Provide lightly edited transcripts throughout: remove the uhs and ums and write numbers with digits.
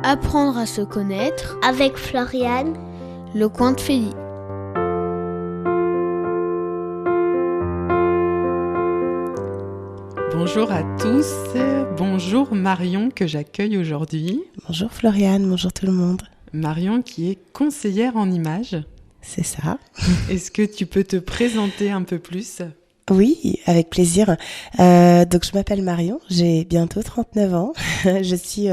Apprendre à se connaître avec Floriane, le coin de Félie. Bonjour à tous, bonjour Marion que j'accueille aujourd'hui. Bonjour Floriane, bonjour tout le monde. Marion qui est conseillère en images. C'est ça. Est-ce que tu peux te présenter un peu plus ? Oui, avec plaisir. Donc je m'appelle Marion, j'ai bientôt 39 ans. Je suis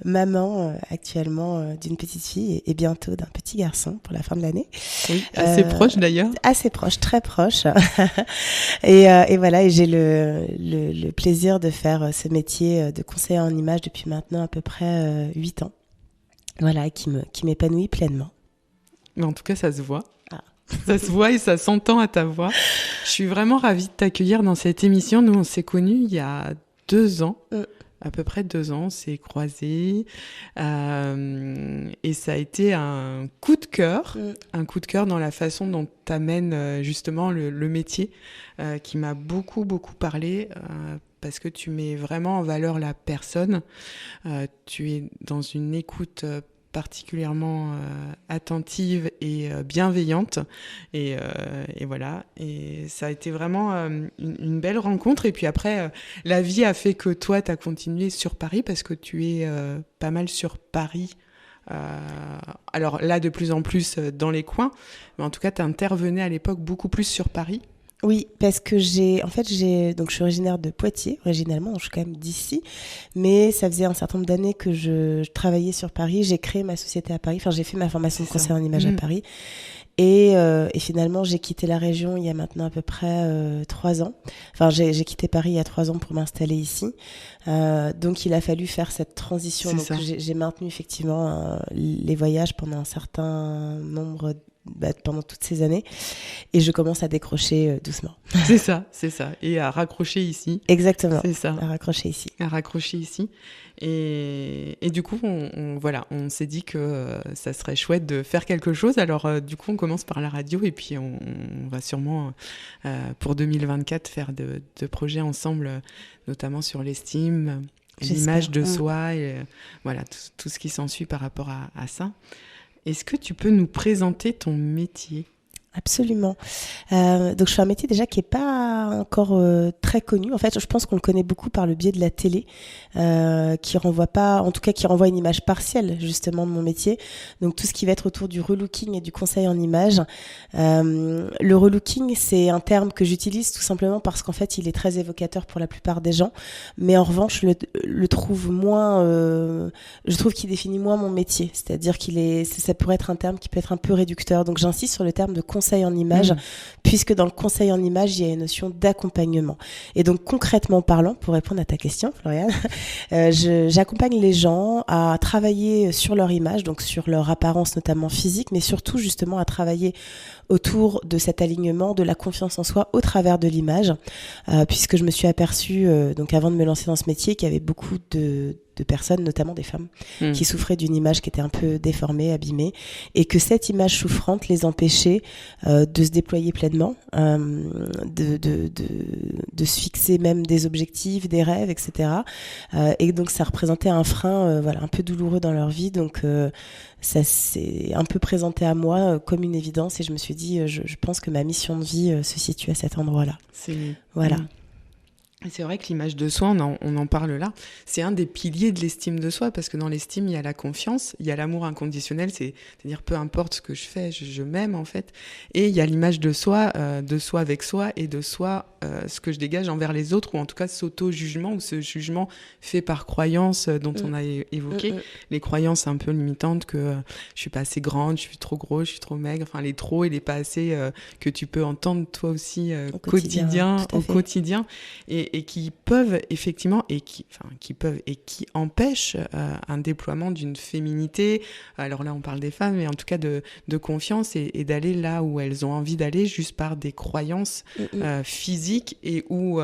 maman actuellement d'une petite fille et bientôt d'un petit garçon pour la fin de l'année. Oui, assez proche d'ailleurs. Assez proche, très proche. et voilà, et j'ai le plaisir de faire ce métier de conseillère en images depuis maintenant à peu près 8 ans. Voilà, qui m'épanouit pleinement. Mais en tout cas, ça se voit. Ça se voit et ça s'entend à ta voix. Je suis vraiment ravie de t'accueillir dans cette émission. Nous, on s'est connus il y a 2 ans, à peu près 2 ans, on s'est croisés. Et ça a été un coup de cœur dans la façon dont tu amènes justement le métier, qui m'a beaucoup, beaucoup parlé, parce que tu mets vraiment en valeur la personne. Tu es dans une écoute particulièrement attentive et bienveillante et voilà, et ça a été vraiment une belle rencontre. Et puis après la vie a fait que toi tu as continué sur Paris parce que tu es pas mal sur Paris, alors là de plus en plus dans les coins, mais en tout cas tu intervenais à l'époque beaucoup plus sur Paris. Oui, parce que donc je suis originaire de Poitiers, originalement, donc je suis quand même d'ici, mais ça faisait un certain nombre d'années que je travaillais sur Paris, j'ai créé ma société à Paris, enfin j'ai fait ma formation de conseiller en images à Paris, et finalement j'ai quitté la région il y a maintenant à peu près 3 ans, enfin j'ai quitté Paris il y a 3 ans pour m'installer ici, donc il a fallu faire cette transition, donc j'ai maintenu effectivement les voyages pendant un certain nombre pendant toutes ces années, et je commence à décrocher doucement. C'est ça, et à raccrocher ici. Exactement. C'est ça. À raccrocher ici. Et du coup, on s'est dit que ça serait chouette de faire quelque chose. Alors, du coup, on commence par la radio et puis on va sûrement, pour 2024, faire de projets ensemble, notamment sur l'estime, l'image de soi et voilà, tout ce qui s'ensuit par rapport à ça. Est-ce que tu peux nous présenter ton métier ? Absolument. Donc je fais un métier déjà qui est pas encore très connu. En fait, je pense qu'on le connaît beaucoup par le biais de la télé, qui renvoie une image partielle justement de mon métier. Donc tout ce qui va être autour du relooking et du conseil en images. Le relooking, c'est un terme que j'utilise tout simplement parce qu'en fait, il est très évocateur pour la plupart des gens. Mais en revanche, le trouve moins. Je trouve qu'il définit moins mon métier. C'est-à-dire ça pourrait être un terme qui peut être un peu réducteur. Donc j'insiste sur le terme de conseil en images, puisque dans le conseil en images, il y a une notion d'accompagnement. Et donc, concrètement parlant, pour répondre à ta question, Floriane, j'accompagne les gens à travailler sur leur image, donc sur leur apparence notamment physique, mais surtout justement à travailler autour de cet alignement, de la confiance en soi au travers de l'image, puisque je me suis aperçue, donc avant de me lancer dans ce métier, qu'il y avait beaucoup de personnes, notamment des femmes, qui souffraient d'une image qui était un peu déformée, abîmée, et que cette image souffrante les empêchait de se déployer pleinement, de se fixer même des objectifs, des rêves, etc. Et donc ça représentait un frein un peu douloureux dans leur vie, donc ça s'est un peu présenté à moi comme une évidence, et je me suis dit, je pense que ma mission de vie se situe à cet endroit-là. Voilà. C'est vrai que l'image de soi, on en parle là, c'est un des piliers de l'estime de soi, parce que dans l'estime, il y a la confiance, il y a l'amour inconditionnel, c'est-à-dire peu importe ce que je fais, je m'aime en fait, et il y a l'image de soi avec soi, et de soi, ce que je dégage envers les autres, ou en tout cas cet auto-jugement, ou ce jugement fait par croyances dont on a évoqué, les croyances un peu limitantes que je suis pas assez grande, je suis trop gros, je suis trop maigre, enfin les trop et les pas assez que tu peux entendre toi aussi au quotidien, et qui peuvent effectivement qui empêchent un déploiement d'une féminité. Alors là on parle des femmes, mais en tout cas de confiance et d'aller là où elles ont envie d'aller, juste par des croyances physiques et ou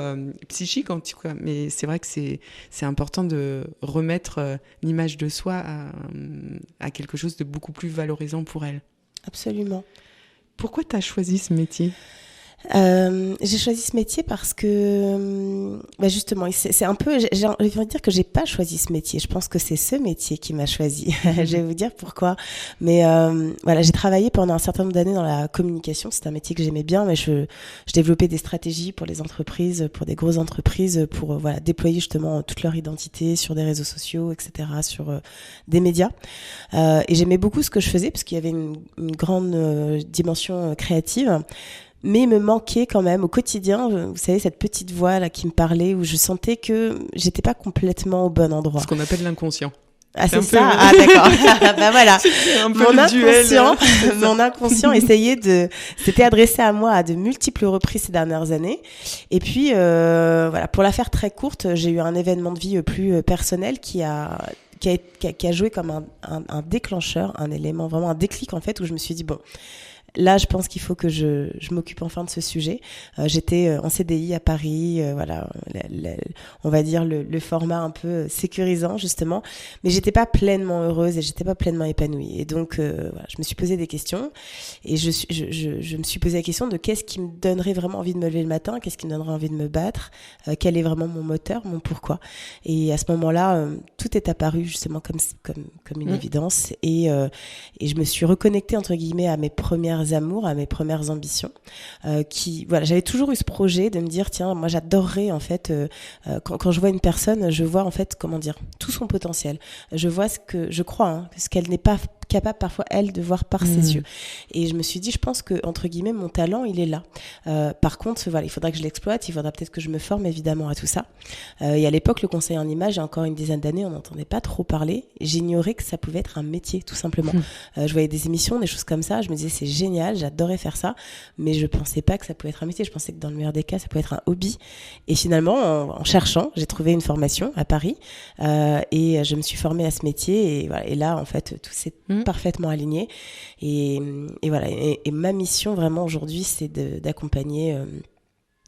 psychiques en tout cas. Mais c'est vrai que c'est important de remettre l'image de soi à quelque chose de beaucoup plus valorisant pour elles. Absolument. Pourquoi tu as choisi ce métier ? J'ai choisi ce métier parce que, justement, c'est un peu, j'ai envie de dire que j'ai pas choisi ce métier. Je pense que c'est ce métier qui m'a choisi. Je vais vous dire pourquoi. Mais voilà, j'ai travaillé pendant un certain nombre d'années dans la communication. C'est un métier que j'aimais bien, mais je développais des stratégies pour les entreprises, pour des grosses entreprises, pour voilà déployer justement toute leur identité sur des réseaux sociaux, etc., sur des médias. Et j'aimais beaucoup ce que je faisais parce qu'il y avait une grande dimension créative. Mais il me manquait quand même au quotidien, vous savez, cette petite voix là qui me parlait, où je sentais que j'étais pas complètement au bon endroit. Ce qu'on appelle l'inconscient. Ah, c'est ça. Ah, d'accord. Bah voilà. Un peu le mon inconscient s'était adressé à moi à de multiples reprises ces dernières années. Et puis, voilà, pour la faire très courte, j'ai eu un événement de vie plus personnel qui a joué comme un déclencheur, un élément, vraiment un déclic en fait, où je me suis dit, bon, là, je pense qu'il faut que je m'occupe enfin de ce sujet. J'étais en CDI à Paris, voilà, on va dire le format un peu sécurisant justement, mais j'étais pas pleinement heureuse et j'étais pas pleinement épanouie. Et donc, voilà, je me suis posé des questions et je me suis posé la question de qu'est-ce qui me donnerait vraiment envie de me lever le matin, qu'est-ce qui me donnerait envie de me battre, quel est vraiment mon moteur, mon pourquoi. Et à ce moment-là, tout est apparu justement comme une évidence et je me suis reconnectée entre guillemets à mes premières amours, à mes premières ambitions, voilà, j'avais toujours eu ce projet de me dire tiens, moi j'adorerais en fait quand je vois une personne, je vois en fait comment dire tout son potentiel, je vois ce que je crois, ce qu'elle n'est pas capable parfois elle de voir par ses yeux, et je me suis dit je pense que entre guillemets mon talent il est là, par contre voilà, il faudra que je l'exploite, il faudra peut-être que je me forme évidemment à tout ça, et à l'époque le conseil en image, il y a encore une dizaine d'années on n'entendait pas trop parler, j'ignorais que ça pouvait être un métier tout simplement. Je voyais des émissions, des choses comme ça, je me disais c'est génial, j'adorais faire ça, mais je pensais pas que ça pouvait être un métier, je pensais que dans le meilleur des cas ça pouvait être un hobby, et finalement en cherchant j'ai trouvé une formation à Paris, et je me suis formée à ce métier, et voilà, et là en fait tout s'est parfaitement aligné, et voilà, et ma mission vraiment aujourd'hui c'est d'accompagner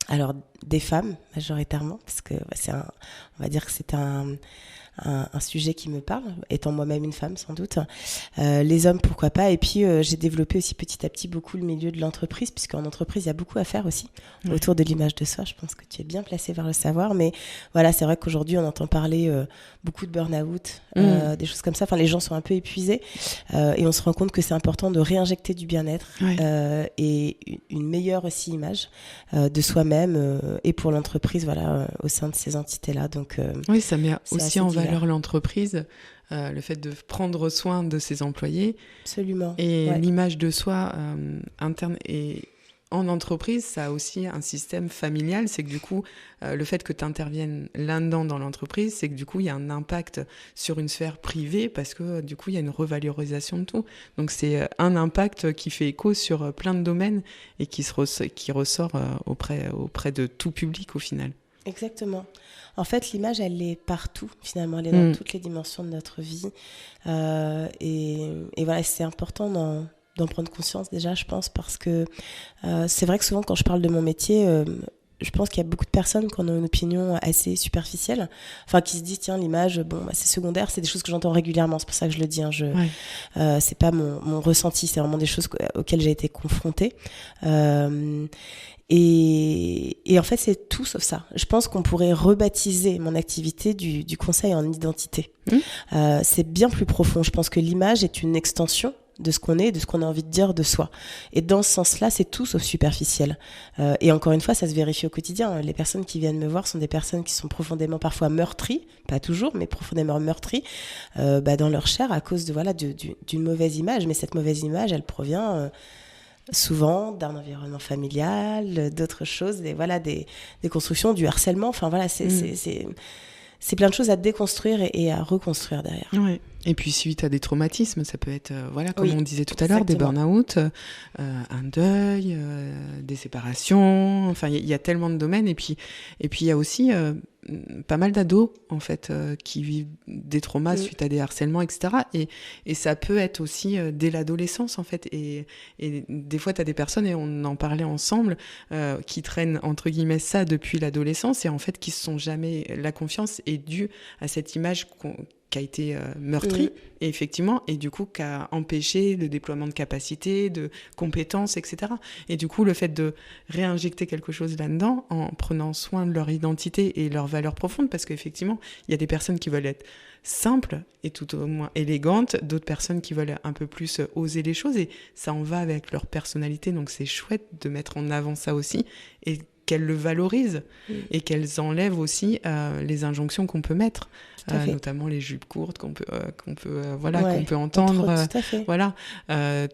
alors des femmes majoritairement, parce que on va dire que c'est un sujet qui me parle, étant moi-même une femme sans doute. Les hommes, pourquoi pas. Et puis, j'ai développé aussi petit à petit beaucoup le milieu de l'entreprise, puisqu'en entreprise, il y a beaucoup à faire aussi autour de l'image de soi. Je pense que tu es bien placée vers le savoir. Mais voilà, c'est vrai qu'aujourd'hui, on entend parler beaucoup de burn-out, des choses comme ça. Enfin, les gens sont un peu épuisés. Et on se rend compte que c'est important de réinjecter du bien-être et une meilleure aussi image de soi-même et pour l'entreprise, voilà, au sein de ces entités-là. Donc, oui, ça met aussi en valeur l'entreprise, le fait de prendre soin de ses employés. Absolument. Et l'image de soi interne. Et en entreprise, ça a aussi un système familial. C'est que du coup, le fait que tu interviennes là-dedans dans l'entreprise, c'est que du coup, il y a un impact sur une sphère privée parce que du coup, il y a une revalorisation de tout. Donc, c'est un impact qui fait écho sur plein de domaines et qui ressort auprès de tout public au final. Exactement. En fait, l'image, elle est partout, finalement. Elle est dans toutes les dimensions de notre vie. Et voilà, c'est important d'en prendre conscience déjà, je pense, parce que c'est vrai que souvent, quand je parle de mon métier, je pense qu'il y a beaucoup de personnes qui ont une opinion assez superficielle, enfin qui se disent tiens, l'image, bon, c'est secondaire. C'est des choses que j'entends régulièrement, c'est pour ça que je le dis, c'est pas mon ressenti, c'est vraiment des choses auxquelles j'ai été confrontée. Et en fait, c'est tout sauf ça. Je pense qu'on pourrait rebaptiser mon activité du conseil en identité. C'est bien plus profond. Je pense que l'image est une extension de ce qu'on est, de ce qu'on a envie de dire de soi. Et dans ce sens-là, c'est tout sauf superficiel. Et encore une fois, ça se vérifie au quotidien. Les personnes qui viennent me voir sont des personnes qui sont profondément parfois meurtries, pas toujours, mais profondément meurtries dans leur chair à cause d'une mauvaise image. Mais cette mauvaise image, elle provient souvent d'un environnement familial, d'autres choses, des constructions, du harcèlement. Enfin voilà, c'est plein de choses à déconstruire et à reconstruire derrière. Ouais. Et puis suite à des traumatismes, ça peut être, comme on disait tout à l'heure, des burn-out, un deuil, des séparations, enfin il y a tellement de domaines. Et puis il y a aussi pas mal d'ados en fait qui vivent des traumas suite à des harcèlements, etc. Et ça peut être aussi dès l'adolescence en fait. Et des fois tu as des personnes, et on en parlait ensemble, qui traînent entre guillemets ça depuis l'adolescence, et en fait qui se sont jamais, la confiance est due à cette image qui a été meurtri, et effectivement, et du coup, qui a empêché le déploiement de capacités, de compétences, etc. Et du coup, le fait de réinjecter quelque chose là-dedans, en prenant soin de leur identité et leurs valeurs profondes, parce qu'effectivement, il y a des personnes qui veulent être simples et tout au moins élégantes, d'autres personnes qui veulent un peu plus oser les choses, et ça en va avec leur personnalité, donc c'est chouette de mettre en avant ça aussi, et qu'elles le valorisent, et qu'elles enlèvent aussi les injonctions qu'on peut mettre, notamment les jupes courtes qu'on peut entendre, voilà,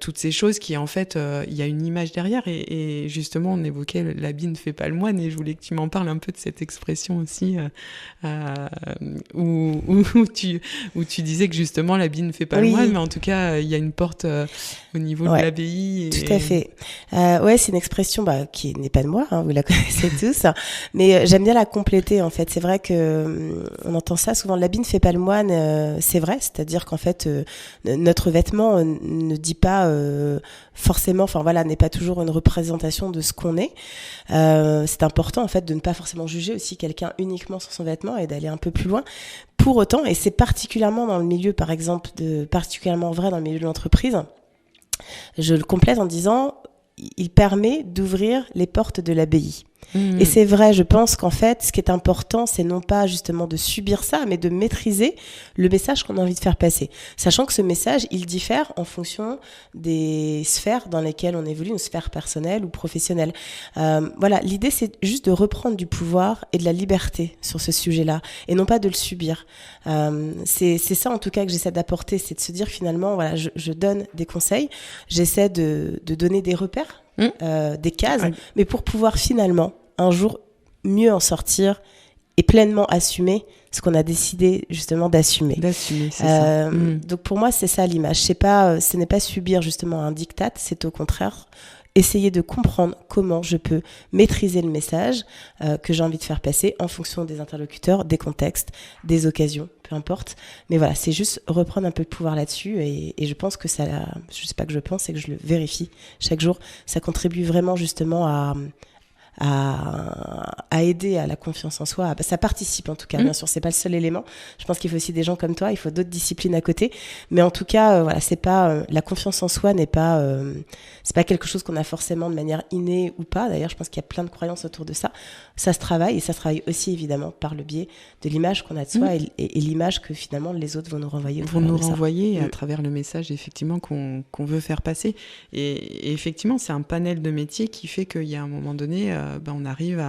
toutes ces choses qui en fait il y a une image derrière, et justement on évoquait l'habit ne fait pas le moine, et je voulais que tu m'en parles un peu de cette expression aussi, où tu disais que justement l'habit ne fait pas le moine, mais en tout cas il y a une porte au niveau de l'abbaye. Tout à fait. C'est une expression qui n'est pas de moi, vous la connaissez tous, mais j'aime bien la compléter en fait. C'est vrai que on entend ça souvent, l'habit ne fait pas le moine, c'est vrai, c'est-à-dire qu'en fait notre vêtement ne dit pas forcément, n'est pas toujours une représentation de ce qu'on est. C'est important en fait de ne pas forcément juger aussi quelqu'un uniquement sur son vêtement et d'aller un peu plus loin. Pour autant, et c'est particulièrement dans le milieu, par exemple, particulièrement vrai dans le milieu de l'entreprise, je le complète en disant, il permet d'ouvrir les portes de l'abbaye. Et c'est vrai, je pense qu'en fait, ce qui est important, c'est non pas justement de subir ça, mais de maîtriser le message qu'on a envie de faire passer. Sachant que ce message, il diffère en fonction des sphères dans lesquelles on évolue, une sphère personnelle ou professionnelle. L'idée, c'est juste de reprendre du pouvoir et de la liberté sur ce sujet-là, et non pas de le subir. C'est ça, en tout cas, que j'essaie d'apporter, c'est de se dire finalement, je donne des conseils, j'essaie de donner des repères, des cases, mais pour pouvoir finalement un jour mieux en sortir et pleinement assumer ce qu'on a décidé justement d'assumer. C'est ça. Donc pour moi c'est ça l'image. Ce n'est pas subir justement un diktat, c'est au contraire essayer de comprendre comment je peux maîtriser le message que j'ai envie de faire passer en fonction des interlocuteurs, des contextes, des occasions, peu importe. Mais voilà, c'est juste reprendre un peu de pouvoir là-dessus, et je pense que ça, je sais pas que je pense, c'est que je le vérifie chaque jour. Ça contribue vraiment justement à aider à la confiance en soi. Ça participe en tout cas, bien sûr, c'est pas le seul élément. Je pense qu'il faut aussi des gens comme toi, il faut d'autres disciplines à côté. Mais en tout cas, c'est pas la confiance en soi n'est pas c'est pas quelque chose qu'on a forcément de manière innée ou pas. D'ailleurs, je pense qu'il y a plein de croyances autour de ça. Ça se travaille, et ça se travaille aussi évidemment par le biais de l'image qu'on a de soi et l'image que finalement les autres vont nous renvoyer. À travers le message effectivement qu'on veut faire passer. Et effectivement, c'est un panel de métiers qui fait qu'il y a un moment donné, on arrive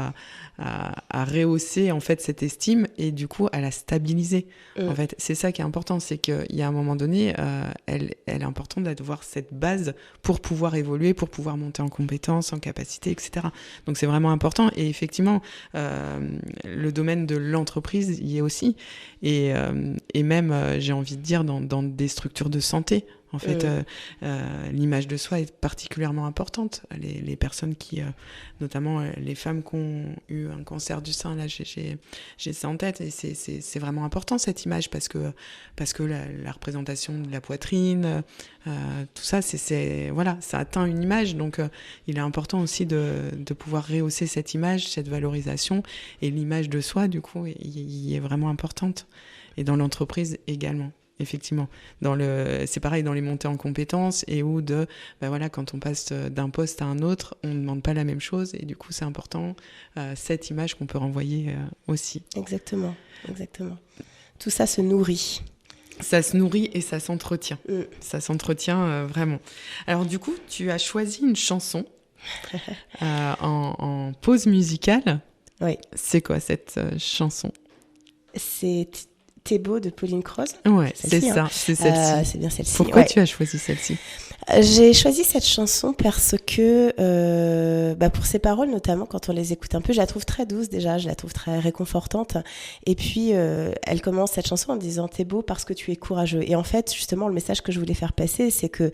à rehausser en fait cette estime, et du coup à la stabiliser. En fait, c'est ça qui est important, c'est qu'il y a un moment donné, elle est importante d'avoir cette base pour pouvoir évoluer, pour pouvoir monter en compétences, en capacité, etc. Donc c'est vraiment important. Et effectivement, le domaine de l'entreprise y est aussi, et même j'ai envie de dire dans des structures de santé. En fait, l'image de soi est particulièrement importante. Les personnes qui, notamment les femmes qui ont eu un cancer du sein, là, j'ai ça en tête, et c'est vraiment important cette image, parce que la représentation de la poitrine, tout ça, ça atteint une image. Donc, il est important aussi de pouvoir rehausser cette image, cette valorisation, et l'image de soi, du coup, y est vraiment importante. Et dans l'entreprise également. Effectivement, c'est pareil dans les montées en compétences, et où quand on passe d'un poste à un autre, on ne demande pas la même chose, et du coup c'est important cette image qu'on peut renvoyer aussi. Exactement. Tout ça se nourrit. Ça se nourrit et ça s'entretient. Ça s'entretient vraiment. Alors du coup, tu as choisi une chanson en pause musicale. Oui. C'est quoi cette chanson ? C'est T'es beau de Pauline Croze. Ouais, c'est ça, c'est celle-ci. C'est bien celle-ci. Pourquoi tu as choisi celle-ci ? J'ai choisi cette chanson parce que, pour ses paroles notamment, quand on les écoute un peu, je la trouve très douce déjà, je la trouve très réconfortante. Et puis, elle commence cette chanson en disant « T'es beau parce que tu es courageux ». Et en fait, justement, le message que je voulais faire passer, c'est que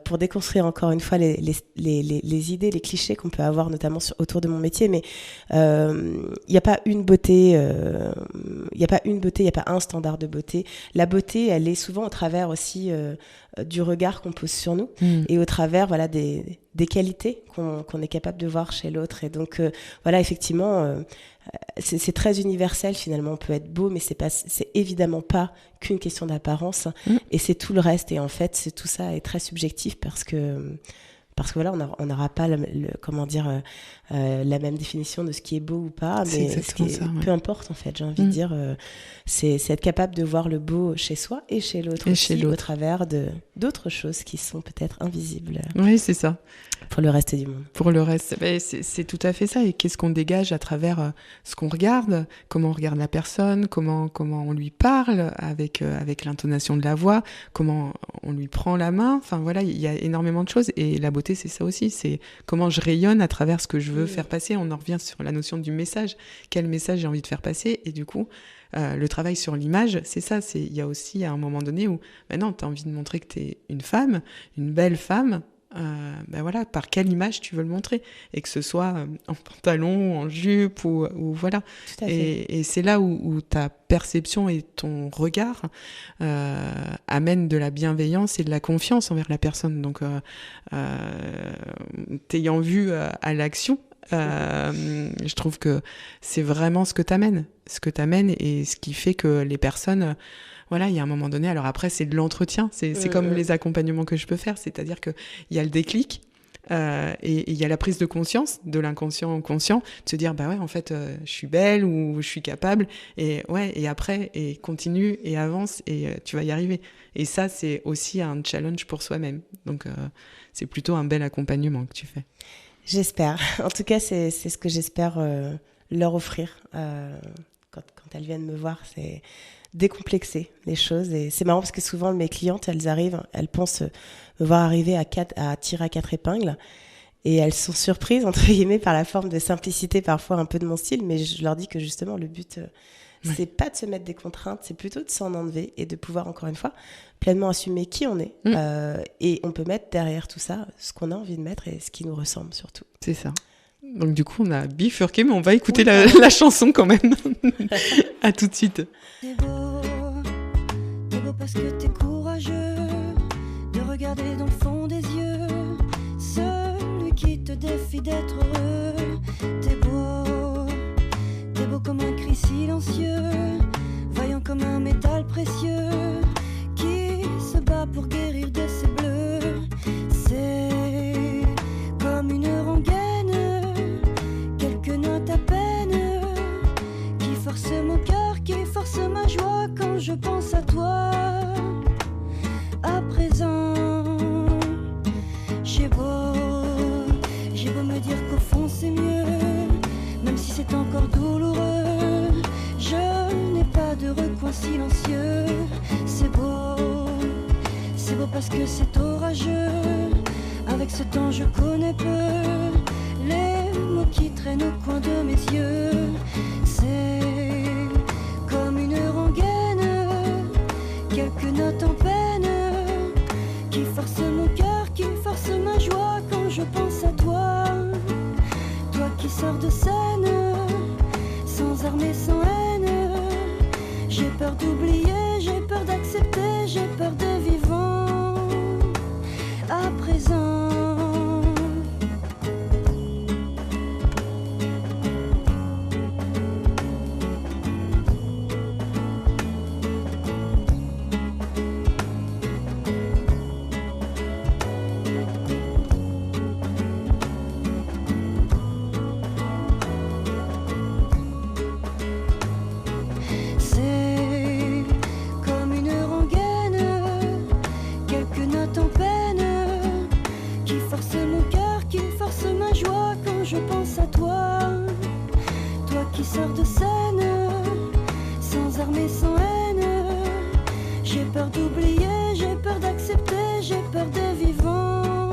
pour déconstruire encore une fois les idées, les clichés qu'on peut avoir, notamment autour de mon métier, mais il n'y a pas une beauté, il n'y a pas un standard de beauté. La beauté, elle est souvent au travers aussi du regard qu'on pose sur nous, et au travers des des qualités qu'on est capable de voir chez l'autre. Et donc, voilà, effectivement, c'est très universel finalement. On peut être beau, mais c'est évidemment pas qu'une question d'apparence. Et c'est tout le reste. Et en fait, tout ça est très subjectif parce que voilà, on n'aura pas comment dire, la même définition de ce qui est beau ou pas, mais peu importe en fait, j'ai envie de dire, c'est être capable de voir le beau chez soi et chez l'autre aussi, au travers d'autres choses qui sont peut-être invisibles. Oui, c'est ça. Pour le reste du monde. Pour le reste, c'est tout à fait ça. Et qu'est-ce qu'on dégage à travers ce qu'on regarde, comment on regarde la personne, comment on lui parle avec l'intonation de la voix, comment on lui prend la main. Enfin voilà, il y a énormément de choses. Et la beauté, c'est ça aussi. C'est comment je rayonne à travers ce que je veux faire passer. On en revient sur la notion du message. Quel message j'ai envie de faire passer? Et du coup, le travail sur l'image, c'est ça. Il y a aussi à un moment donné où, non, tu as envie de montrer que tu es une femme, une belle femme. Voilà, par quelle image tu veux le montrer, et que ce soit en pantalon, en jupe ou voilà. Et c'est là où ta perception et ton regard amènent de la bienveillance et de la confiance envers la personne. Donc, t'ayant vu à l'action, je trouve que c'est vraiment ce que t'amènes et ce qui fait que les personnes, voilà, il y a un moment donné, alors après c'est de l'entretien, c'est comme les accompagnements que je peux faire, c'est-à-dire qu'il y a le déclic et il y a la prise de conscience, de l'inconscient au conscient, de se dire bah ouais en fait je suis belle ou je suis capable, et après et continue et avance et tu vas y arriver. Et ça c'est aussi un challenge pour soi-même, donc c'est plutôt un bel accompagnement que tu fais. J'espère, en tout cas c'est ce que j'espère leur offrir quand elles viennent me voir, c'est décomplexer les choses. Et c'est marrant parce que souvent mes clientes, elles arrivent, elles pensent me voir arriver à tirer à 4 épingles, et elles sont surprises entre guillemets par la forme de simplicité parfois un peu de mon style, mais je leur dis que justement le but c'est pas de se mettre des contraintes, c'est plutôt de s'en enlever et de pouvoir encore une fois pleinement assumer qui on est, et on peut mettre derrière tout ça ce qu'on a envie de mettre et ce qui nous ressemble surtout. C'est ça. Donc du coup on a bifurqué, mais on va écouter la chanson quand même. À tout de suite. T'es beau parce que t'es courageux de regarder dans le fond des yeux celui qui te défie d'être heureux. T'es beau comme un cri silencieux, vaillant comme un métal précieux qui se bat pour guérir de ses bleus. C'est comme une rengaine, quelques notes à peine, qui force mon cœur, qui force ma joie quand je pense à toi. À présent, j'ai beau me dire qu'au fond c'est mieux, même si c'est encore douloureux, je n'ai pas de recoin silencieux. C'est beau parce que c'est orageux, avec ce temps je connais peu les mots qui traînent au coin de mes yeux. C'est comme une rengaine, quelques notes en peine, qui force mon cœur, qui force ma joie quand je pense à toi. Toi qui sors de scène, sans armes et sans haine. J'ai peur d'oublier, j'ai peur d'accepter, j'ai peur de vivant. À présent, je pense à toi, toi qui sors de scène, sans armes et sans haine. J'ai peur d'oublier, j'ai peur d'accepter, j'ai peur de vivant.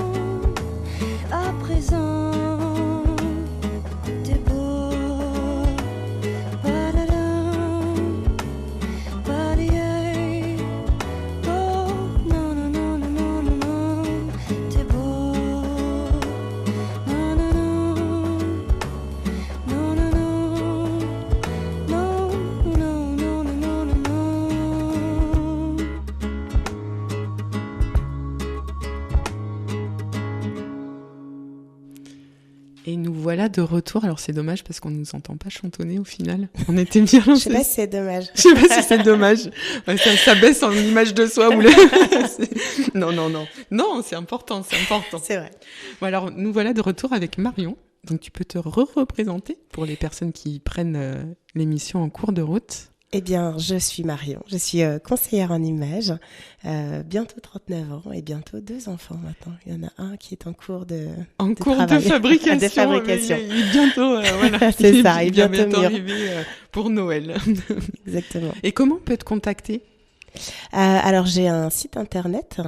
À présent, t'es beau, oh, non, non, non, non, non, non, non, t'es beau. Et nous voilà de retour. Alors c'est dommage parce qu'on ne nous entend pas chantonner au final. On était bien lancés. Je sais pas si c'est dommage. Je sais pas si c'est dommage. Ouais, ça baisse en image de soi. Non, c'est important, c'est important. C'est vrai. Bon, alors nous voilà de retour avec Marion. Donc tu peux te représenter pour les personnes qui prennent l'émission en cours de route. Eh bien, je suis Marion, je suis conseillère en images, bientôt 39 ans et bientôt 2 enfants maintenant. Il y en a un qui est en cours de fabrication. De fabrication. Il est bientôt, voilà. C'est ça, il est bientôt mûr. arrivé pour Noël. Exactement. Et comment on peut te contacter ? Alors j'ai un site internet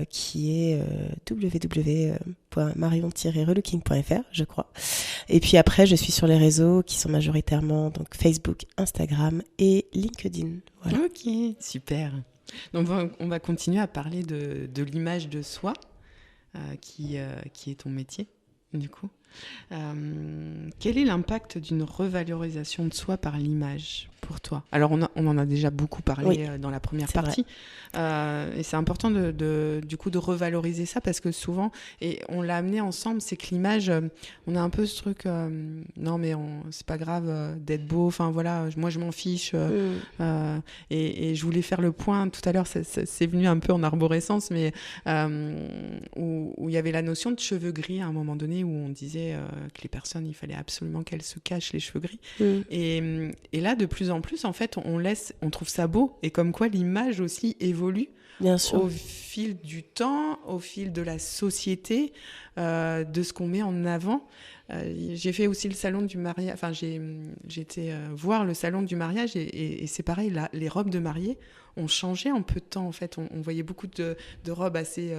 qui est www.marion-relooking.fr, je crois. Et puis après, je suis sur les réseaux qui sont majoritairement donc Facebook, Instagram et LinkedIn. Voilà. Ok, super. Donc on va continuer à parler de l'image de soi, qui est ton métier, du coup. Quel est l'impact d'une revalorisation de soi par l'image pour toi ? Alors on en a déjà beaucoup parlé dans la première partie, et c'est important du coup de revaloriser ça parce que souvent, et on l'a amené ensemble, c'est que l'image, on a un peu ce truc, non mais c'est pas grave d'être beau, enfin voilà, moi je m'en fiche, et je voulais faire le point tout à l'heure, c'est venu un peu en arborescence, mais où il y avait la notion de cheveux gris à un moment donné où on disait que les personnes, il fallait absolument qu'elles se cachent les cheveux gris. Et là, de plus en plus, en fait, on trouve ça beau. Et comme quoi, l'image aussi évolue. Bien sûr. Au fil du temps, au fil de la société, de ce qu'on met en avant. J'ai fait aussi le salon du mariage. Enfin, j'ai été voir le salon du mariage et c'est pareil. Là, les robes de mariée ont changé en peu de temps. En fait, on voyait beaucoup de robes assez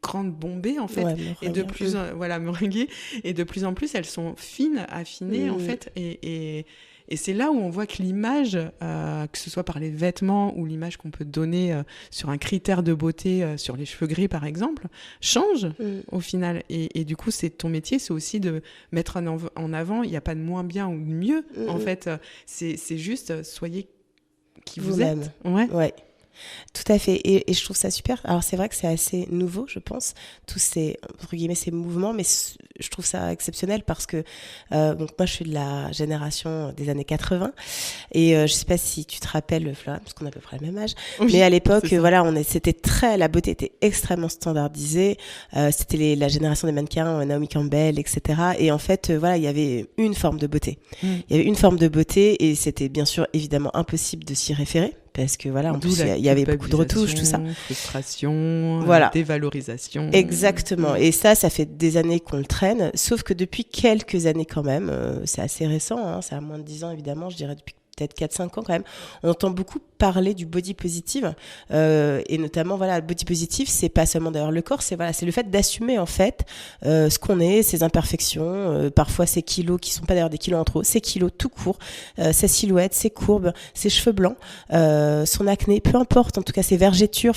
grandes bombées en fait, et de plus meringuées, et de plus en plus elles sont fines, affinées en fait, et c'est là où on voit que l'image, que ce soit par les vêtements ou l'image qu'on peut donner sur un critère de beauté, sur les cheveux gris par exemple, change au final, et du coup c'est ton métier, c'est aussi de mettre en avant, il n'y a pas de moins bien ou de mieux, en fait, c'est juste soyez qui vous êtes. Ouais. Tout à fait, et je trouve ça super. Alors c'est vrai que c'est assez nouveau, je pense, tous ces, entre guillemets, ces mouvements, mais je trouve ça exceptionnel parce que donc moi je suis de la génération des années 80 et je sais pas si tu te rappelles, Flora, parce qu'on a à peu près le même âge, mais à l'époque c'était la beauté était extrêmement standardisée, c'était la génération des mannequins, Naomi Campbell, etc. Et en fait il y avait une forme de beauté, il y avait une forme de beauté et c'était bien sûr évidemment impossible de s'y référer. Parce que en plus, il y avait beaucoup de retouches, tout ça. Frustration, dévalorisation. Exactement. Et ça fait des années qu'on le traîne. Sauf que depuis quelques années quand même, c'est assez récent, hein, c'est à moins de 10 ans évidemment, je dirais depuis peut-être 4-5 ans quand même, on entend beaucoup parler du body positive, et notamment le body positive, c'est pas seulement d'ailleurs le corps, c'est le fait d'assumer en fait ce qu'on est, ses imperfections, parfois ses kilos qui sont pas d'ailleurs des kilos en trop, ses kilos tout court, sa silhouette, ses courbes, ses cheveux blancs, son acné, peu importe, en tout cas ses vergetures,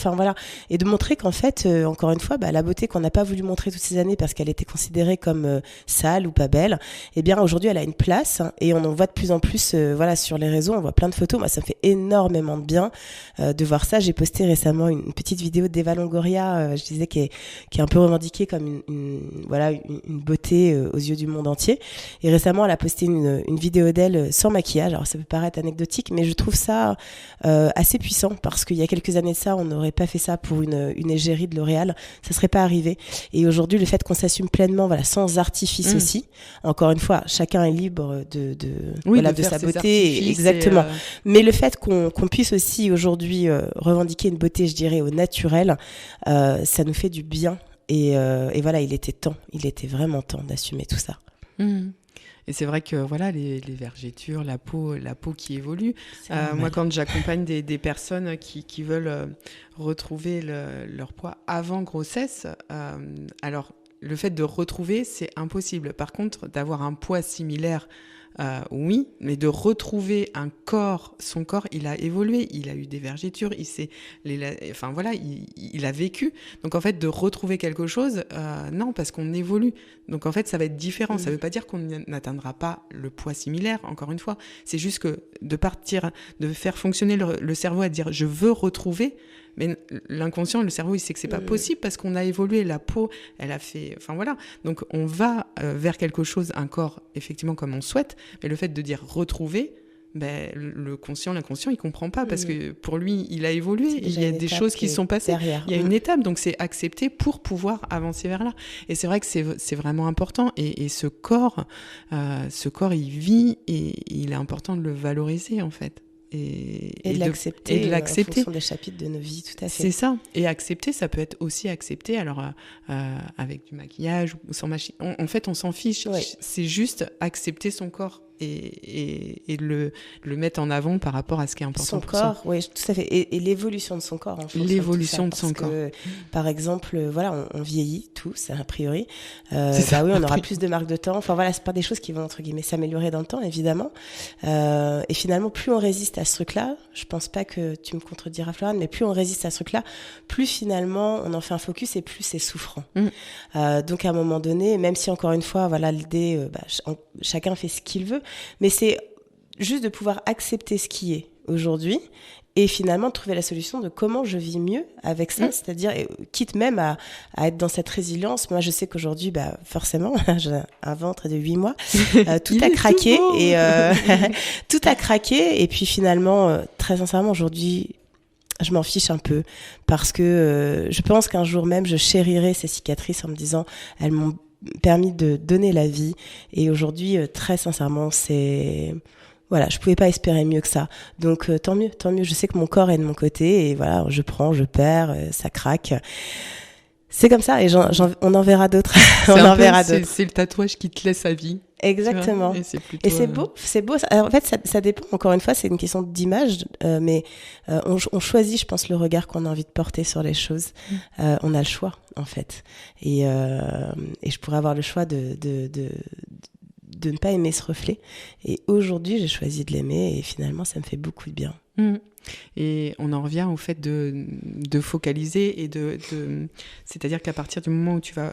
et de montrer qu'en fait, encore une fois, la beauté qu'on n'a pas voulu montrer toutes ces années parce qu'elle était considérée comme sale ou pas belle, eh bien aujourd'hui elle a une place, hein, et on en voit de plus en plus sur les réseaux, on voit plein de photos. Moi ça me fait énormément de bien de voir ça. J'ai posté récemment une petite vidéo d'Eva Longoria, je disais qui est un peu revendiquée comme une beauté aux yeux du monde entier, et récemment elle a posté une vidéo d'elle sans maquillage. Alors ça peut paraître anecdotique, mais je trouve ça assez puissant parce qu'il y a quelques années de ça on n'aurait pas fait ça pour une égérie de L'Oréal, ça serait pas arrivé. Et aujourd'hui le fait qu'on s'assume pleinement sans artifice aussi, encore une fois chacun est libre de sa beauté, exactement, mais le fait qu'on puisse aussi aujourd'hui revendiquer une beauté, je dirais, au naturel, ça nous fait du bien, et il était vraiment temps d'assumer tout ça. Et c'est vrai que les vergetures, la peau qui évolue. Moi, quand j'accompagne des personnes qui veulent retrouver leur poids avant grossesse, alors le fait de retrouver, c'est impossible. Par contre, d'avoir un poids similaire, oui, mais de retrouver son corps, il a évolué, il a eu des vergetures, il a vécu. Donc en fait, de retrouver quelque chose, non, parce qu'on évolue. Donc en fait, ça va être différent. Ça veut pas dire qu'on n'atteindra pas le poids similaire, encore une fois. C'est juste que de faire fonctionner le cerveau à dire je veux retrouver, Mais l'inconscient, le cerveau, il sait que c'est pas possible parce qu'on a évolué, la peau, elle a fait, enfin voilà. Donc on va vers quelque chose, un corps effectivement comme on souhaite, mais le fait de dire retrouver, ben, le conscient, l'inconscient, il comprend pas parce que pour lui, il a évolué. Il y a des choses qui sont passées. Derrière. Il y a une étape, donc c'est accepter pour pouvoir avancer vers là. Et c'est vrai que c'est vraiment important. Et ce corps, il vit et il est important de le valoriser en fait. Et de l'accepter en fonction des chapitres de nos vies, tout à fait. C'est ça. Et accepter, ça peut être aussi accepter, alors avec du maquillage ou sans machine. En fait, on s'en fiche. Oui. C'est juste accepter son corps et le mettre en avant par rapport à ce qui est important pour son corps. Oui, tout à fait. Et l'évolution de son corps. En l'évolution de son corps. Par exemple, voilà, on vieillit tous, a priori. C'est ça, oui, on aura plus de marques de temps. Enfin voilà, c'est pas des choses qui vont entre guillemets s'améliorer dans le temps, évidemment. Et finalement, plus on résiste à ce truc-là, je pense pas que tu me contrediras, Floriane, mais plus on résiste à ce truc-là, plus finalement on en fait un focus et plus c'est souffrant. Donc à un moment donné, même si encore une fois, voilà, l'idée, chacun fait ce qu'il veut, mais c'est juste de pouvoir accepter ce qui est aujourd'hui et finalement trouver la solution de comment je vis mieux avec ça, c'est-à-dire quitte même à être dans cette résilience. Moi, je sais qu'aujourd'hui, forcément, j'ai un ventre de 8 mois, tout a craqué et tout a craqué. Et puis finalement, très sincèrement, aujourd'hui, je m'en fiche un peu parce que je pense qu'un jour même, je chérirai ces cicatrices en me disant, elles m'ont permis de donner la vie. Et aujourd'hui, très sincèrement, voilà, je pouvais pas espérer mieux que ça. Donc tant mieux. Je sais que mon corps est de mon côté et voilà, je prends, je perds, ça craque. C'est comme ça et on en verra d'autres. C'est le tatouage qui te laisse à vie. Exactement. Et c'est beau. Alors, en fait, ça dépend. Encore une fois, c'est une question d'image, mais on choisit, je pense, le regard qu'on a envie de porter sur les choses. On a le choix, en fait. Et je pourrais avoir le choix de ne pas aimer ce reflet. Et aujourd'hui, j'ai choisi de l'aimer et finalement, ça me fait beaucoup de bien. Et on en revient au fait de focaliser et c'est-à-dire qu'à partir du moment où tu vas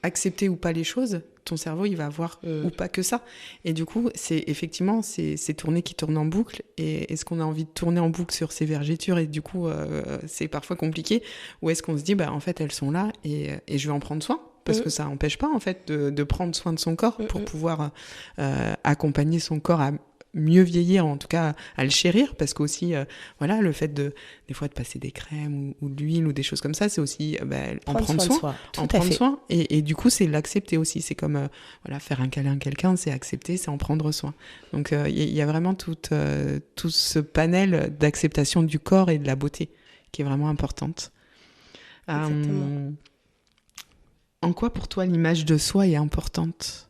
accepter ou pas les choses, ton cerveau, il va voir ou pas que ça. Et du coup, c'est effectivement ces tournées qui tournent en boucle. Et est-ce qu'on a envie de tourner en boucle sur ces vergetures et du coup, c'est parfois compliqué. Ou est-ce qu'on se dit, en fait, elles sont là et je vais en prendre soin parce que ça n'empêche pas, en fait, de prendre soin de son corps pour pouvoir accompagner son corps à mieux vieillir, en tout cas à le chérir, parce qu'aussi voilà, le fait des fois de passer des crèmes ou de l'huile ou des choses comme ça, c'est aussi en prendre soin et du coup c'est l'accepter aussi, c'est comme voilà, faire un câlin à quelqu'un, c'est accepter, c'est en prendre soin. Donc il y a vraiment tout ce panel d'acceptation du corps et de la beauté qui est vraiment importante. En quoi pour toi l'image de soi est importante ?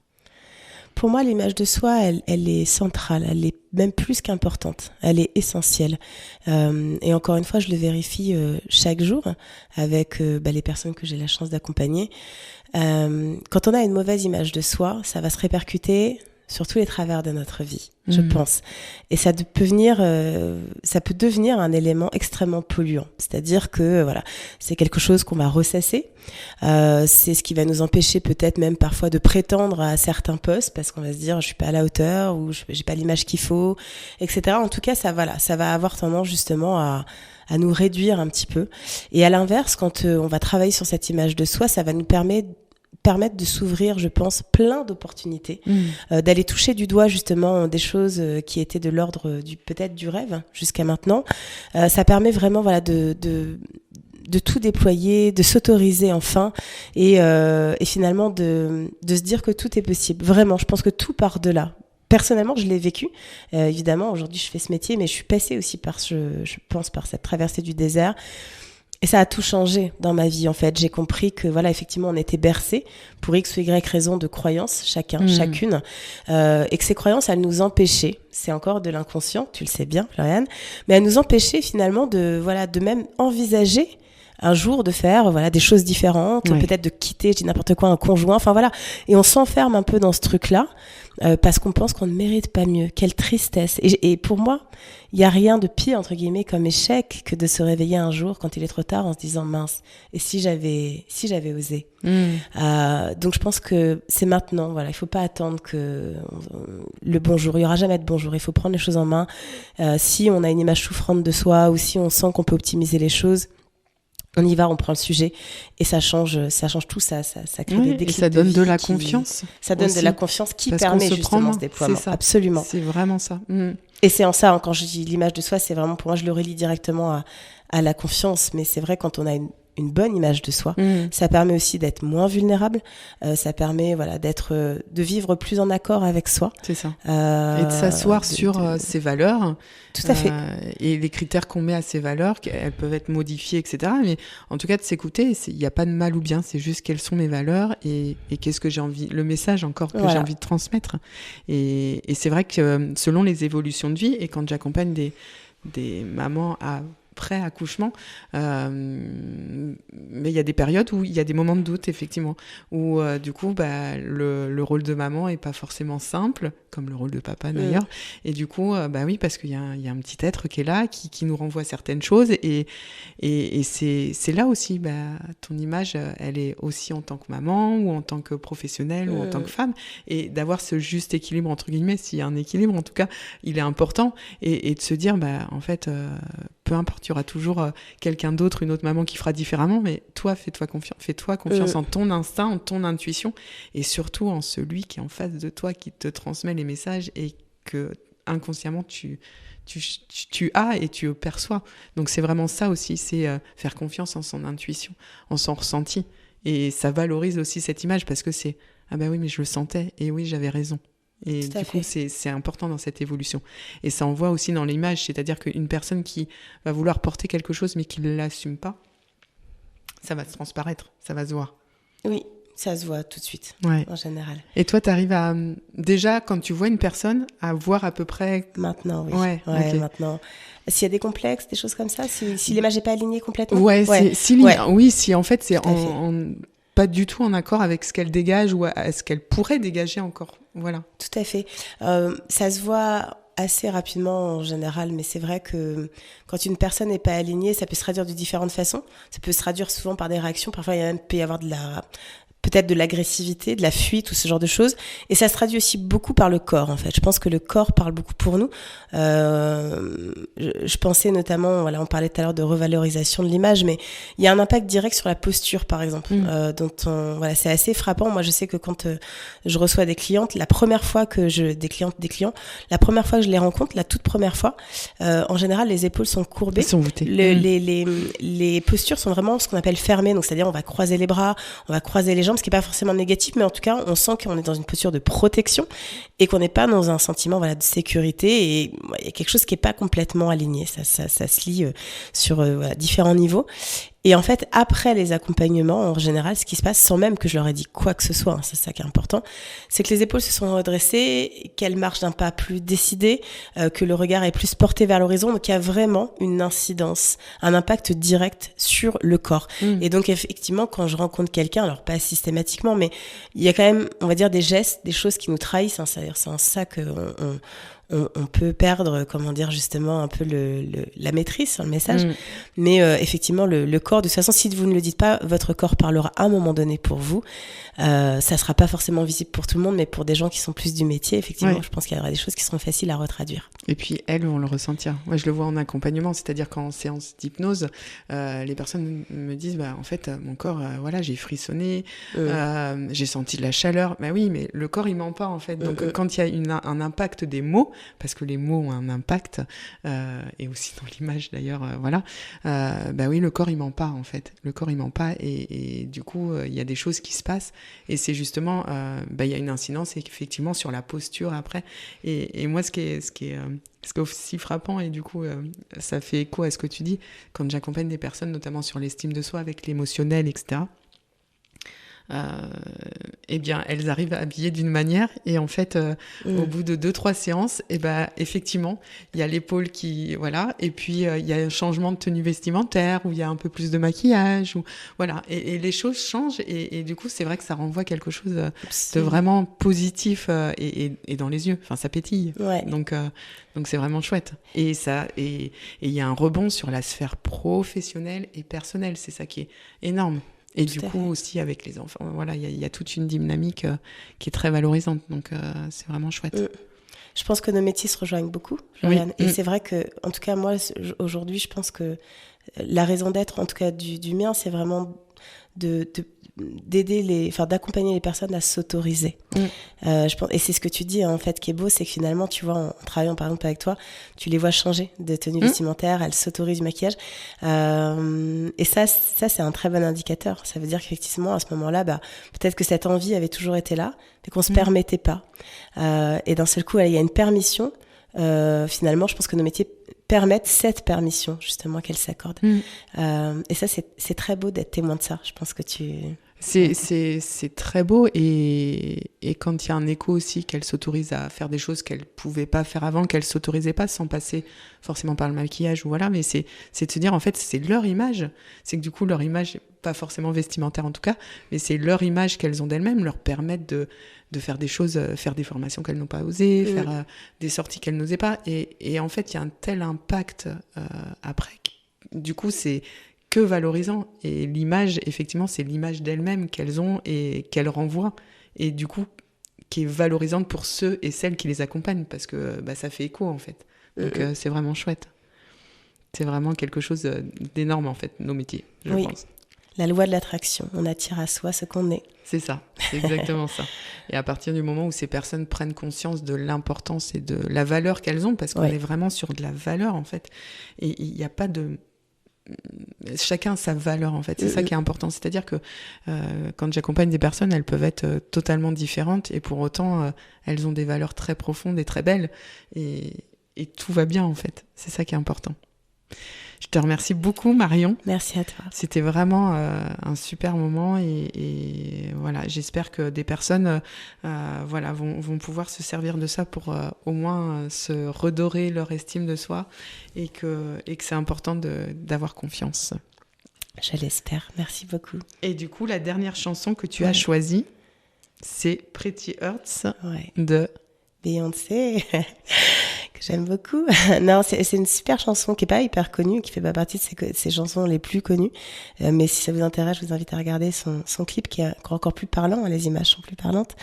Pour moi, l'image de soi, elle est centrale, elle est même plus qu'importante, elle est essentielle. Et encore une fois, je le vérifie chaque jour avec les personnes que j'ai la chance d'accompagner. Quand on a une mauvaise image de soi, ça va se répercuter sur tous les travers de notre vie, je pense. Et ça peut devenir un élément extrêmement polluant. C'est-à-dire que voilà, c'est quelque chose qu'on va ressasser. C'est ce qui va nous empêcher peut-être même parfois de prétendre à certains postes parce qu'on va se dire je suis pas à la hauteur ou j'ai pas l'image qu'il faut, etc. En tout cas, ça va avoir tendance justement à nous réduire un petit peu. Et à l'inverse, quand on va travailler sur cette image de soi, ça va nous permettre de s'ouvrir, je pense, plein d'opportunités, d'aller toucher du doigt justement des choses qui étaient de l'ordre peut-être du rêve jusqu'à maintenant. Ça permet vraiment voilà de tout déployer, de s'autoriser enfin et finalement de se dire que tout est possible. Vraiment, je pense que tout part de là. Personnellement, je l'ai vécu. Évidemment, aujourd'hui, je fais ce métier, mais je suis passée aussi je pense par cette traversée du désert. Et ça a tout changé dans ma vie, en fait. J'ai compris que, voilà, effectivement, on était bercés pour X ou Y raison de croyances, chacune. Et que ces croyances, elles nous empêchaient. C'est encore de l'inconscient, tu le sais bien, Floriane. Mais elles nous empêchaient, finalement, de même envisager un jour de faire des choses différentes, peut-être de quitter, je dis n'importe quoi, un conjoint, enfin voilà. Et on s'enferme un peu dans ce truc-là parce qu'on pense qu'on ne mérite pas mieux. Quelle tristesse. Et pour moi, il n'y a rien de pire, entre guillemets, comme échec que de se réveiller un jour quand il est trop tard en se disant mince, et si j'avais osé. Donc je pense que c'est maintenant, il ne faut pas attendre que le bonjour, il n'y aura jamais de bonjour, il faut prendre les choses en main. Si on a une image souffrante de soi ou si on sent qu'on peut optimiser les choses, on y va, on prend le sujet et ça change tout, ça crée des déclics. Et ça donne de la confiance. Ça donne de la confiance qui permet justement ce déploiement. C'est ça. Absolument. C'est vraiment ça. Et c'est en ça, quand je dis l'image de soi, c'est vraiment, pour moi, je le relie directement à la confiance. Mais c'est vrai, quand on a une bonne image de soi, ça permet aussi d'être moins vulnérable, ça permet de vivre plus en accord avec soi. C'est ça. Et de s'asseoir sur ses valeurs. Tout à fait. Et les critères qu'on met à ces valeurs, elles peuvent être modifiées, etc. Mais en tout cas, de s'écouter, il n'y a pas de mal ou bien, c'est juste quelles sont mes valeurs et qu'est-ce que j'ai envie, le message encore que j'ai envie de transmettre. Et c'est vrai que selon les évolutions de vie, et quand j'accompagne des mamans après accouchement, mais il y a des périodes où il y a des moments de doute, effectivement, où du coup le rôle de maman est pas forcément simple, comme le rôle de papa d'ailleurs, et du coup oui, parce qu'il y a un petit être qui est là, qui nous renvoie certaines choses, et c'est là aussi ton image, elle est aussi en tant que maman ou en tant que professionnelle ou en tant que femme, et d'avoir ce juste équilibre, entre guillemets, s'il y a un équilibre, en tout cas il est important, et de se dire en fait peu importe, il y aura toujours quelqu'un d'autre, une autre maman qui fera différemment, mais toi, fais-toi confiance en ton instinct, en ton intuition, et surtout en celui qui est en face de toi, qui te transmet les messages et que inconsciemment tu as et tu perçois. Donc c'est vraiment ça aussi, c'est faire confiance en son intuition, en son ressenti, et ça valorise aussi cette image parce que c'est ah oui, mais je le sentais et oui, j'avais raison. Et du coup, c'est important dans cette évolution. Et ça en voit aussi dans l'image, c'est-à-dire qu'une personne qui va vouloir porter quelque chose mais qui ne l'assume pas, ça va se transparaître, ça va se voir. Oui, ça se voit tout de suite, en général. Et toi, tu arrives à, déjà, quand tu vois une personne, à voir à peu près... Maintenant, oui. Okay. Maintenant. S'il y a des complexes, des choses comme ça, si l'image n'est pas alignée complètement. Oui, si en fait, c'est pas du tout en accord avec ce qu'elle dégage ou à ce qu'elle pourrait dégager encore. Voilà. Tout à fait. Ça se voit assez rapidement en général, mais c'est vrai que quand une personne n'est pas alignée, ça peut se traduire de différentes façons. Ça peut se traduire souvent par des réactions. Parfois, il peut y avoir peut-être de l'agressivité, de la fuite ou ce genre de choses. Et ça se traduit aussi beaucoup par le corps, en fait. Je pense que le corps parle beaucoup pour nous. Je pensais notamment, on parlait tout à l'heure de revalorisation de l'image, mais il y a un impact direct sur la posture, par exemple, dont c'est assez frappant. Moi, je sais que quand je reçois des clientes, la première fois que des clients, la première fois que je les rencontre, la toute première fois, en général, les épaules sont courbées. Elles sont voûtées. Les postures sont vraiment ce qu'on appelle fermées. Donc, c'est-à-dire, on va croiser les bras, on va croiser les jambes, ce qui n'est pas forcément négatif, mais en tout cas, on sent qu'on est dans une posture de protection et qu'on n'est pas dans un sentiment de sécurité. Et il y a quelque chose qui n'est pas complètement aligné. Ça se lie sur différents niveaux. Et en fait, après les accompagnements, en général, ce qui se passe, sans même que je leur ai dit quoi que ce soit, c'est ça qui est important, c'est que les épaules se sont redressées, qu'elles marchent d'un pas plus décidé, que le regard est plus porté vers l'horizon, donc il y a vraiment une incidence, un impact direct sur le corps. Et donc effectivement, quand je rencontre quelqu'un, alors pas systématiquement, mais il y a quand même, on va dire, des gestes, des choses qui nous trahissent, c'est-à-dire c'est en ça que on peut perdre, justement un peu la maîtrise sur le message. Mais effectivement, le corps, de toute façon, si vous ne le dites pas, votre corps parlera à un moment donné pour vous. Ça sera pas forcément visible pour tout le monde, mais pour des gens qui sont plus du métier, effectivement, je pense qu'il y aura des choses qui seront faciles à retraduire. Et puis, elles vont le ressentir. Moi, je le vois en accompagnement, c'est-à-dire qu'en séance d'hypnose, les personnes me disent, en fait, mon corps, j'ai frissonné, j'ai senti de la chaleur. Oui, mais le corps, il ment pas, en fait. Donc, quand il y a un impact des mots, parce que les mots ont un impact, et aussi dans l'image d'ailleurs, oui, le corps il ment pas en fait, le corps il ment pas, et du coup il y a des choses qui se passent, et c'est justement il y a une incidence effectivement sur la posture après, et moi ce qui est aussi frappant, et du coup ça fait écho à ce que tu dis, quand j'accompagne des personnes notamment sur l'estime de soi avec l'émotionnel, etc., eh bien, elles arrivent à habiller d'une manière et en fait, au bout de 2-3 séances, effectivement, il y a l'épaule qui, voilà, et puis il y a un changement de tenue vestimentaire où il y a un peu plus de maquillage, ou voilà, et les choses changent et du coup, c'est vrai que ça renvoie quelque chose de vraiment positif et dans les yeux, enfin, ça pétille. Ouais. Donc c'est vraiment chouette. Et il y a un rebond sur la sphère professionnelle et personnelle, c'est ça qui est énorme. Et du coup, aussi avec les enfants, voilà, il y a toute une dynamique qui est très valorisante. Donc, c'est vraiment chouette. Je pense que nos métiers se rejoignent beaucoup, Floriane. Et c'est vrai que, en tout cas, moi, aujourd'hui, je pense que la raison d'être, en tout cas du mien, c'est vraiment d'accompagner les personnes à s'autoriser. Je pense, et c'est ce que tu dis, hein, en fait, qui est beau, c'est que finalement, tu vois, en travaillant par exemple avec toi, tu les vois changer de tenue vestimentaire, elles s'autorisent du maquillage. Et ça, c'est un très bon indicateur. Ça veut dire qu'effectivement, à ce moment-là, peut-être que cette envie avait toujours été là, mais qu'on se permettait pas. Et d'un seul coup, il y a une permission. Finalement, je pense que nos métiers permettent cette permission, justement, qu'elles s'accordent. Et ça, c'est très beau d'être témoin de ça. Je pense que c'est très beau et quand il y a un écho aussi qu'elle s'autorise à faire des choses qu'elle pouvait pas faire avant, qu'elle s'autorisait pas sans passer forcément par le maquillage ou voilà, mais c'est de se dire en fait c'est leur image, c'est que du coup leur image, pas forcément vestimentaire en tout cas, mais c'est leur image qu'elles ont d'elles-mêmes, leur permettre de faire des choses, faire des formations qu'elles n'ont pas osé, faire des sorties qu'elles n'osaient pas et en fait il y a un tel impact après, du coup c'est que valorisant. Et l'image, effectivement, c'est l'image d'elles-mêmes qu'elles ont et qu'elles renvoient. Et du coup, qui est valorisante pour ceux et celles qui les accompagnent, parce que ça fait écho, en fait. Donc, c'est vraiment chouette. C'est vraiment quelque chose d'énorme, en fait, nos métiers, je pense. La loi de l'attraction, on attire à soi ce qu'on est. C'est ça, c'est exactement ça. Et à partir du moment où ces personnes prennent conscience de l'importance et de la valeur qu'elles ont, parce qu'on est vraiment sur de la valeur, en fait. Et il n'y a pas de... Chacun a sa valeur en fait, c'est ça qui est important, c'est-à-dire que quand j'accompagne des personnes, elles peuvent être totalement différentes et pour autant elles ont des valeurs très profondes et très belles et tout va bien en fait, c'est ça qui est important. Je te remercie beaucoup Marion. Merci à toi. C'était vraiment un super moment et voilà, j'espère que des personnes vont pouvoir se servir de ça pour au moins se redorer leur estime de soi et que c'est important d'avoir confiance. Je l'espère, merci beaucoup. Et du coup, la dernière chanson que tu as choisie, c'est Pretty Hurts de Beyoncé. Que j'aime beaucoup. Non, c'est une super chanson qui est pas hyper connue, qui fait pas partie de ses chansons les plus connues. Mais si ça vous intéresse, je vous invite à regarder son clip qui est encore plus parlant. Les images sont plus parlantes.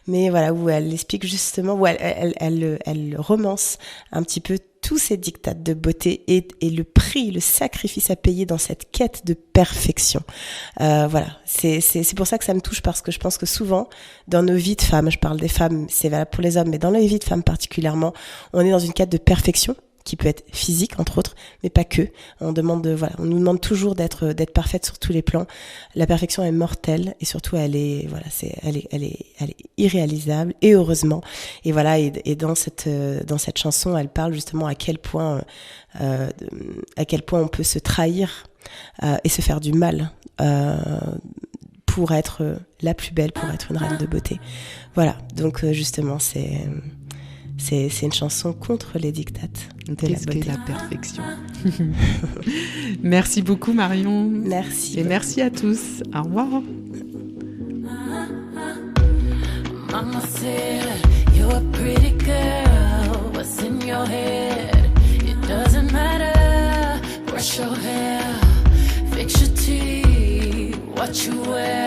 Mais voilà, où elle explique justement, où elle romance un petit peu tous ces diktats de beauté et le prix, le sacrifice à payer dans cette quête de perfection. Voilà, c'est pour ça que ça me touche, parce que je pense que souvent, dans nos vies de femmes, je parle des femmes, c'est valable pour les hommes, mais dans les vies de femmes particulièrement, on est dans une quête de perfection qui peut être physique entre autres, mais pas que. On nous demande toujours d'être parfaite sur tous les plans. La perfection est mortelle et surtout elle est irréalisable, et heureusement. Et voilà, et dans cette chanson, elle parle justement à quel point on peut se trahir et se faire du mal pour être la plus belle, pour être une reine de beauté. Voilà, donc justement c'est une chanson contre les dictates de la beauté. Qu'est-ce qu'est la perfection? Merci beaucoup Marion. Merci. Et merci à tous. Au revoir. Mama said, you're a pretty girl. What's in your head? It doesn't matter. Brush your hair, fix your teeth, what you wear.